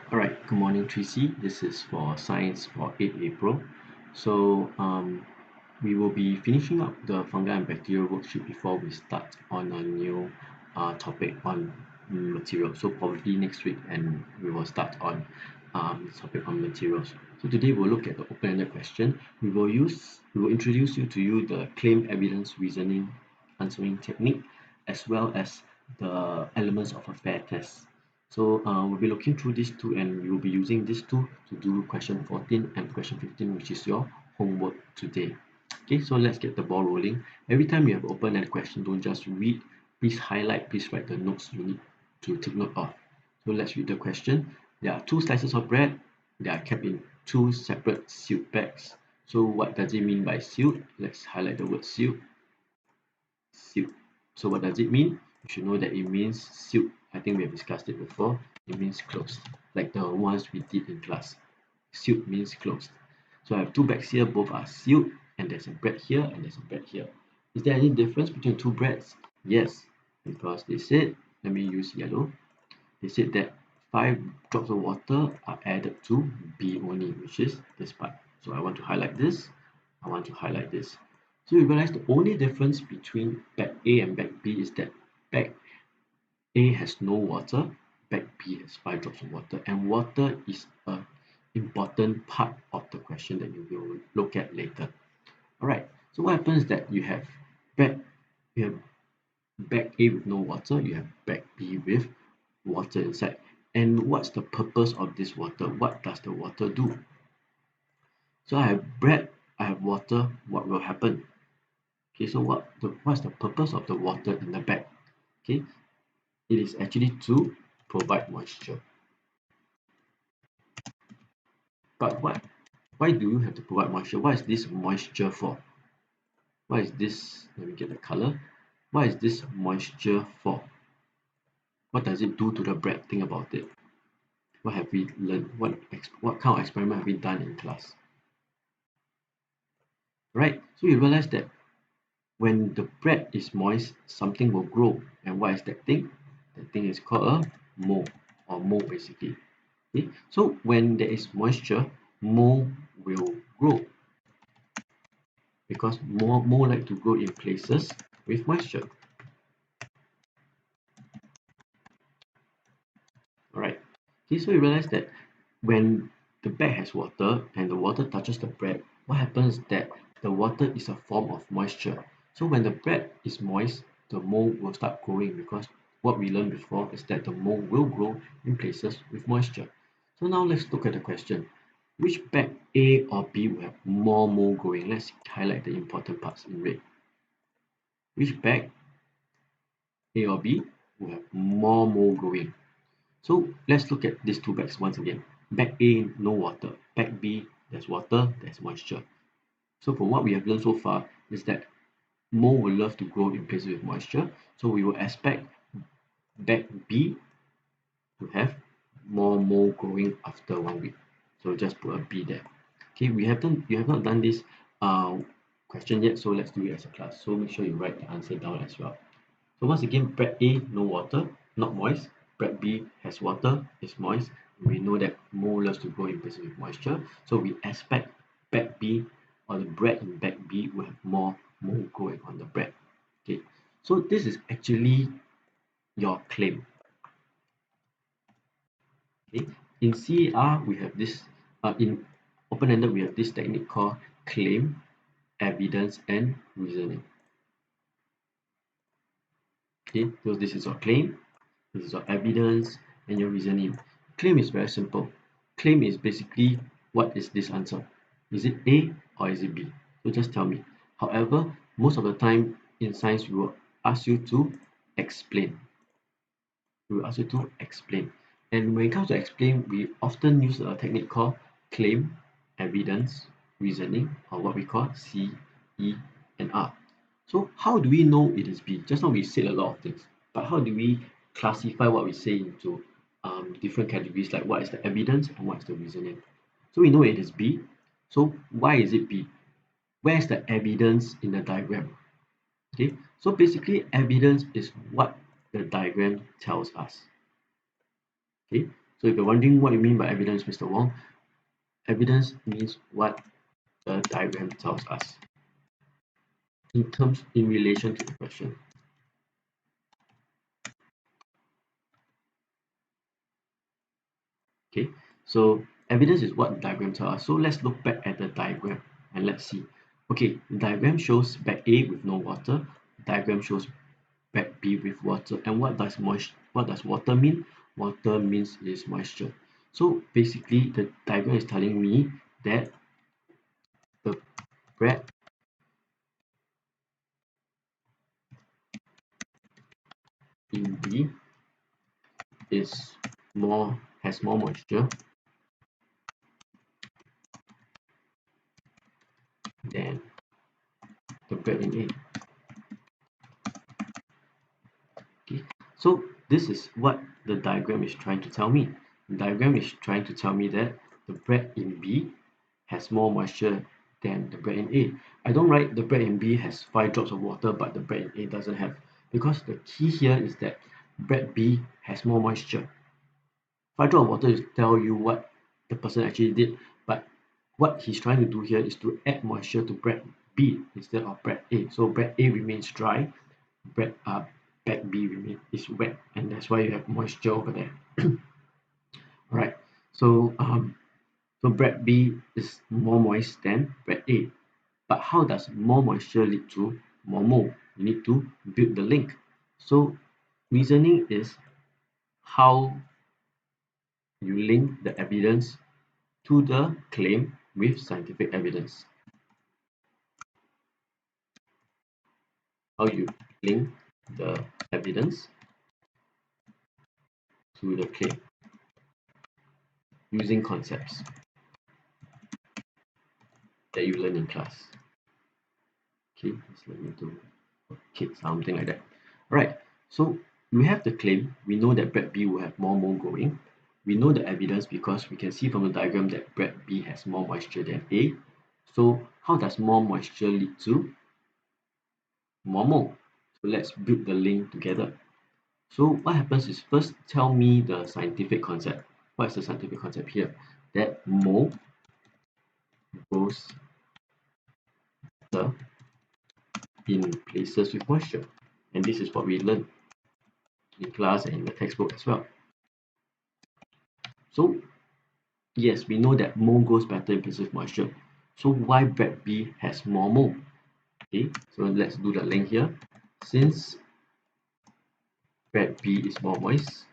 Alright, good morning Tracy. This is for Science for 8 April. So we will be finishing up the fungi and bacteria worksheet before we start on a new topic on material. So probably next week, and we will start on topic on materials. So today we'll look at the open-ended question. We will introduce you the claim, evidence, reasoning, answering technique, as well as the elements of a fair test. So we'll be looking through these two, and we will be using these two to do question 14 and question 15, which is your homework today. Okay, so let's get the ball rolling. Every time you have opened a question, don't just read. Please highlight, please write the notes you need to take note of. So let's read the question. There are two slices of bread. They are kept in two separate sealed bags. So what does it mean by sealed? Let's highlight the word sealed. Sealed. So what does it mean? You should know that it means sealed. I think we have discussed it before. It means closed, like the ones we did in class. Sealed means closed. So I have two bags here, both are sealed, and there's a bread here and there's a bread here. Is there any difference between two breads? Yes, because they said, let me use yellow. They said that 5 drops of water are added to B only, which is this part. So I want to highlight this. I want to highlight this. So you realize the only difference between bag A and bag B is that bag A has no water, bag B has 5 drops of water, and water is a important part of the question that you will look at later. Alright, so what happens is that bag you have bag A with no water, you have bag B with water inside. And what's the purpose of this water? What does the water do? So I have bread, I have water, what will happen? Okay, so what's the purpose of the water in the bag? Okay, it is actually to provide moisture. But why do you have to provide moisture? What is this moisture for? What is this? Let me get the color. What is this moisture for? What does it do to the bread? Think about it. What have we learned? What kind of experiment have we done in class? Right? So you realize that when the bread is moist, something will grow. And what is that thing? That thing is called a mold, or mold basically. Okay? So when there is moisture, mold will grow, because mold like to grow in places with moisture. Alright. Okay, so you realize that when the bag has water and the water touches the bread, what happens is that the water is a form of moisture. So when the bread is moist, the mold will start growing, because what we learned before is that the mold will grow in places with moisture. So now let's look at the question. Which bag, A or B, will have more mold growing? Let's highlight the important parts in red. Which bag, A or B, will have more mold growing? So let's look at these two bags once again. Bag A, no water. Bag B, there's water, there's moisture. So from what we have learned so far is that mold will love to grow in places with moisture. So we will expect bag B to have more mold growing after 1 week. So just put a B there. Okay, you have not done this question yet, so let's do it as a class. So make sure you write the answer down as well. So once again, bread A, no water, not moist. Bread B has water, is moist. We know that mold loves to grow in places with moisture. So we expect bag B, or the bread in bag B, will have more mold growing on the bread. Okay, so this is actually your claim. Okay, in CER we have this. In open-ended we have this technique called claim, evidence, and reasoning. Okay, so this is your claim, this is your evidence, and your reasoning. Claim is very simple. Claim is basically, what is this answer? Is it A or is it B? So just tell me. However, most of the time in science, we will ask you to explain. We will ask you to explain. And when it comes to explain, we often use a technique called claim, evidence, reasoning, or what we call C, E, and R. So how do we know it is B? Just now we said a lot of things, but how do we classify what we say into different categories, like what is the evidence and what is the reasoning? So we know it is B. So why is it B? Where is the evidence in the diagram? Okay, so basically evidence is what the diagram tells us. Okay, So if you're wondering what you mean by evidence, Mr. Wong, evidence means what the diagram tells us in relation to the question. Okay, so evidence is what the diagram tells us. So let's look back at the diagram and let's see. Okay, the diagram shows bag A with no water. The diagram shows bag B with water. And what does water mean? Water means is moisture. So basically, the diagram is telling me that the bread in B is has more moisture than the bread in A. Okay, so this is what the diagram is trying to tell me. The diagram is trying to tell me that the bread in B has more moisture than the bread in A. I don't write the bread in B has 5 drops of water, but the bread in A doesn't have, because the key here is that bread B has more moisture. 5 drops of water is tell you what the person actually did, but what he's trying to do here is to add moisture to bread B instead of bread A. So bread A remains dry, bread bag B is wet, and that's why you have moisture over there. Right. So so bread B is more moist than bread A. But how does more moisture lead to more mole? You need to build the link. So reasoning is how you link the evidence to the claim with scientific evidence. How you link the evidence to the claim using concepts that you learn in class. Okay, just let me do okay, something like that. Right. So we have the claim. We know that bread B will have more mole growing. We know the evidence because we can see from the diagram that bread B has more moisture than A. So how does more moisture lead to more mole? So let's build the link together. So what happens is, first tell me the scientific concept. What is the scientific concept here? That mole grows better in places with moisture. And this is what we learned in class and in the textbook as well. So yes, we know that mole grows better in places with moisture. So why bread B has more mole? Okay, so let's do the link here. Since bread B is more moist,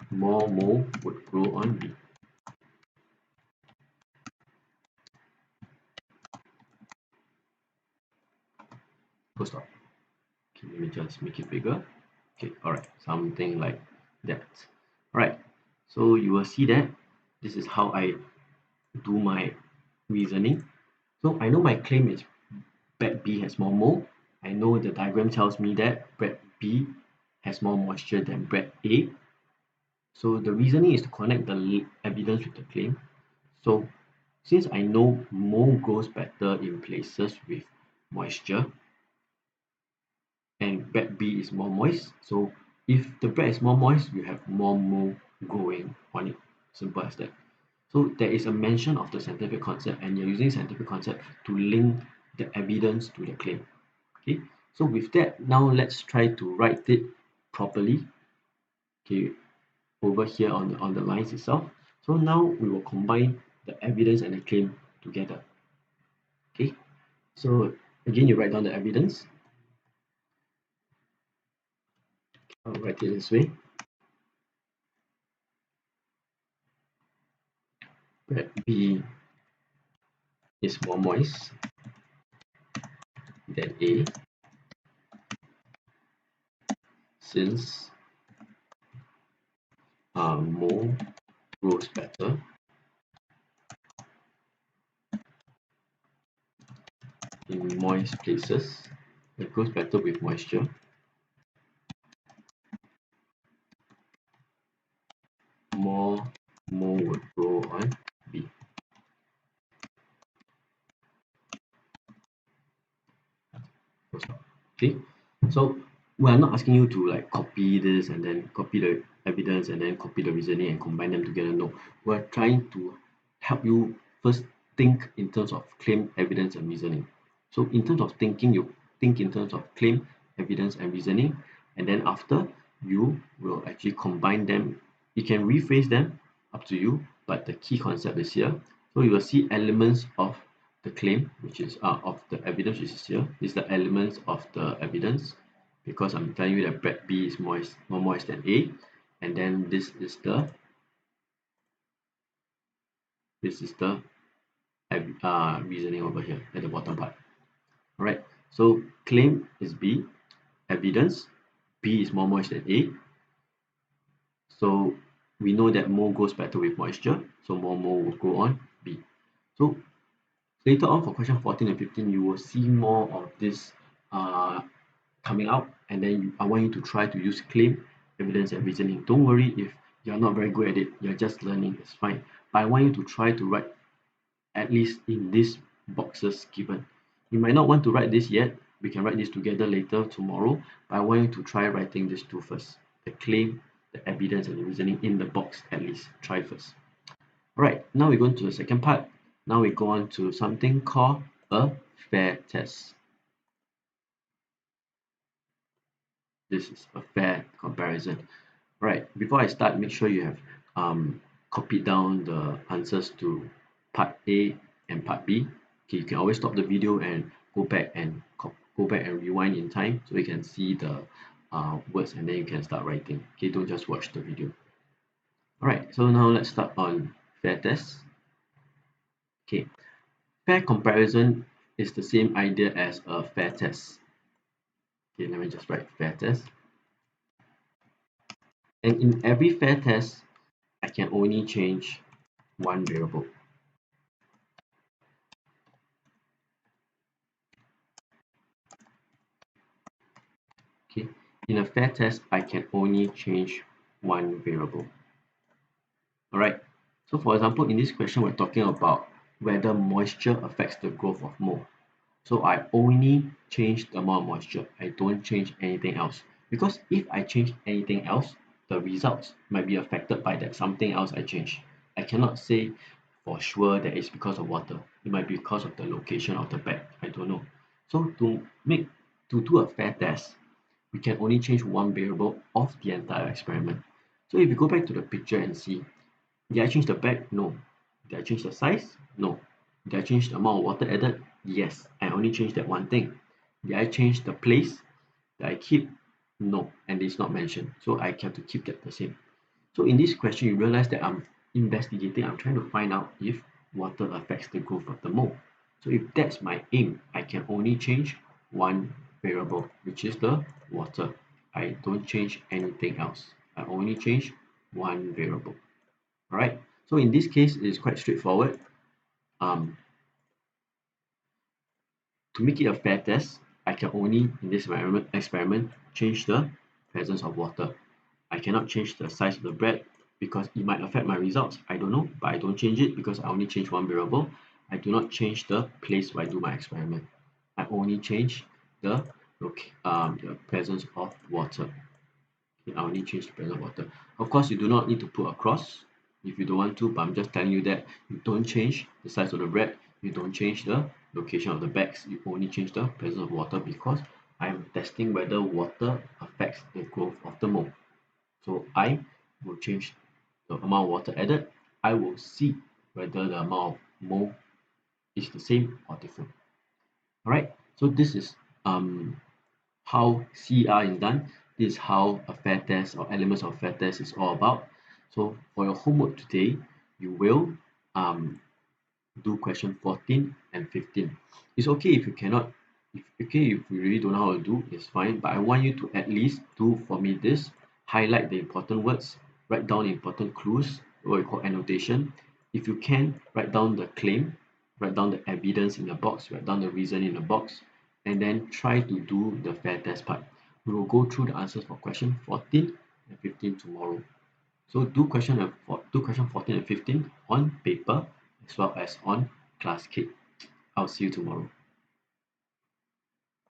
more mole would grow on B. Full stop. Okay, let me just make it bigger. Okay, alright, something like that. Alright, so you will see that this is how I do my reasoning. So I know my claim is bread B has more mole. I know the diagram tells me that bread B has more moisture than bread A. So the reasoning is to connect the evidence with the claim. So since I know mole grows better in places with moisture and bread B is more moist, so if the bread is more moist, you have more mole growing on it. Simple as that. So there is a mention of the scientific concept, and you're using scientific concept to link the evidence to the claim. Okay, so with that, now let's try to write it properly. Okay, over here on the lines itself. So now we will combine the evidence and the claim together. Okay, so again, you write down the evidence. I'll write it this way. Bread B is more moist than A since mole grows better in moist places. It grows better with moisture. More mole would grow on B. Okay, So we are not asking you to like copy this and then copy the evidence and then copy the reasoning and combine them together. No, we're trying to help you first think in terms of claim, evidence, and reasoning. So in terms of thinking, you think in terms of claim, evidence, and reasoning, and then after you will actually combine them. You can rephrase them, up to you, but the key concept is here. So you will see elements of the claim, which is of the evidence, which is here, is the elements of the evidence, because I'm telling you that bread B is moist, more moist than A, and then this is the reasoning over here at the bottom part. All right. So claim is B, evidence B is more moist than A. So we know that more goes better with moisture, so more will go on B. So later on for question 14 and 15, you will see more of this uh, coming out, and then I want you to try to use claim, evidence, and reasoning. Don't worry if you're not very good at it, you're just learning, it's fine. But I want you to try to write at least in these boxes given. You might not want to write this yet, we can write this together later tomorrow, but I want you to try writing these two first. The claim, the evidence, and the reasoning in the box at least. Try first. Alright, now we go into the second part. Now we go on to something called a fair test. This is a fair comparison. Right, before I start, make sure you have copied down the answers to part A and part B. Okay, you can always stop the video and go back and rewind in time so you can see the words, and then you can start writing. Okay, don't just watch the video. All right, so now let's start on fair test. Okay, fair comparison is the same idea as a fair test. Okay, let me just write fair test. And in every fair test, I can only change one variable. Okay, in a fair test, I can only change one variable. All right, so for example, in this question, we're talking about whether moisture affects the growth of mold. So I only change the amount of moisture. I don't change anything else. Because if I change anything else, the results might be affected by that something else I change. I cannot say for sure that it's because of water. It might be because of the location of the bag. I don't know. So to do a fair test, we can only change one variable of the entire experiment. So if you go back to the picture and see, did I change the bag? No. Did I change the size? No. Did I change the amount of water added? Yes. I only changed that one thing. Did I change the place that I keep? No. And it's not mentioned. So I have to keep that the same. So in this question, you realize that I'm investigating, I'm trying to find out if water affects the growth of the mold. So if that's my aim, I can only change one variable, which is the water. I don't change anything else. I only change one variable. All right. So in this case, it is quite straightforward. Um, to make it a fair test, I can only, in this experiment, change the presence of water. I cannot change the size of the bread because it might affect my results. I don't know, but I don't change it because I only change one variable. I do not change the place where I do my experiment. I only change the presence of water. Okay, I only change the presence of water. Of course, you do not need to put a cross if you don't want to, but I'm just telling you that you don't change the size of the bread, you don't change the location of the bags, you only change the presence of water because I'm testing whether water affects the growth of the mold. So I will change the amount of water added. I will see whether the amount of mold is the same or different. All right. So this is how CR is done. This is how a fair test or elements of fair test is all about. So for your homework today, you will do question 14 and 15. It's okay if you cannot, if you really don't know how to do, it's fine. But I want you to at least do for me this, highlight the important words, write down important clues, what we call annotation. If you can, write down the claim, write down the evidence in the box, write down the reason in the box, and then try to do the fair test part. We will go through the answers for question 14 and 15 tomorrow. So do question 14 and 15 on paper as well as on Classkick. I'll see you tomorrow.